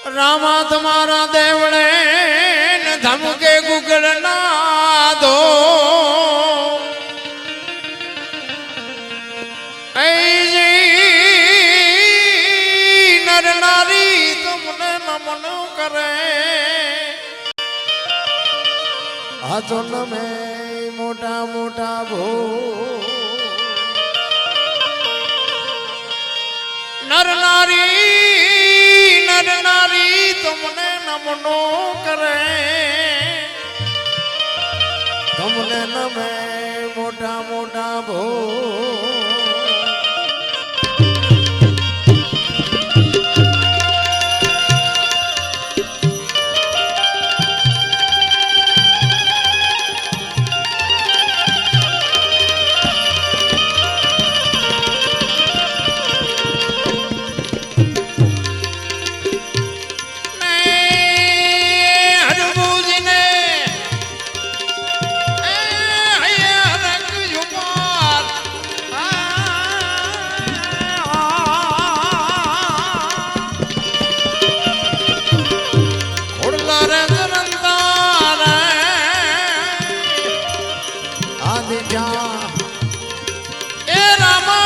रामा तुम्हारा देवड़े न धमके गुगल ना दो ऐसी नर नारी तुमने नमन करे हाथों में मोटा मोटा भो नर नारी तुमने नमनो करे तुमने नमे मोटा मोटा भो जा ए रामा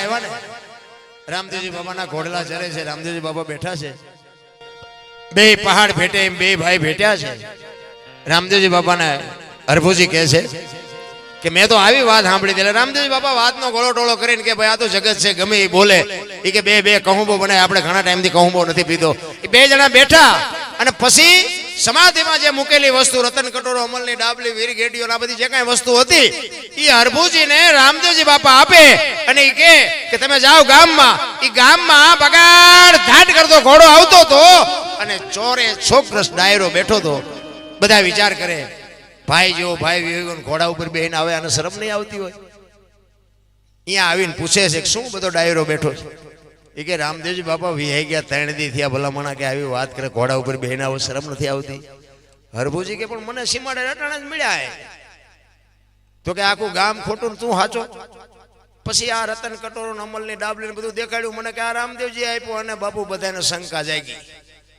આવ્યા ને રામદેવજી બાબાના ઘોડલા ચરે છે, રામદેવજી બાબા બેઠા છે, બે પહાડ ભેટે એમ બે ભાઈ ભેટ્યા છે. રામદેવજી બાબાને હરભુજી કહે છે કે મેં તો આવી વાત સાંભળી હતી. રામદેવજી બાબા વાતનો ગોળો ટોળો કરીને કે ભાઈ આ તો જગત છે, ગમે એ બોલે. એ કે બે કહુંબો બને, આપણે ઘણા ટાઈમથી કહુંબો નથી પીધો. એ બે જણા બેઠા અને પછી સમાધિમાં જે મૂકેલી વસ્તુ રતન કટોરો, અમલની ડાબલી, વીર ગેડીઓ, આ બધી જે કાંઈ વસ્તુ હતી એ હરભુજીને રામદેવજી બાપા આપે અને એ કે તમે જાઓ ગામમાં. એ ગામમાં બગાડ ધાટ કરતો ઘોડો આવતો હતો અને ચોરે છોકરસ ડાયરો બેઠો હતો. બધા વિચાર કરે ભાઈ જેવો ભાઈ વિવેક ઘોડા ઉપર બેહીને આવે અને શરમ નહીં આવતી હોય? અહીંયા આવીને પૂછે છે કે શું બધો ડાયરો બેઠો છે? એ કે રામદેવજી બાપા વિહાઈ ગયા, 3 દી થયા ભલામણા કે આવી વાત કરે ઘોડા ઉપર બેહીને આવો, શરમ નથી આવતી? હરભુજી કે પણ મને સીમાડે રટાણા જ મળ્યા. તો કે આખું ગામ ખોટું, તું સાચો. પછી આ રતન કટોરો, અમલની ડાબલી બધું દેખાડ્યું મને કે આ રામદેવજી આપ્યું અને બાપુ બધાને શંકા જાગી.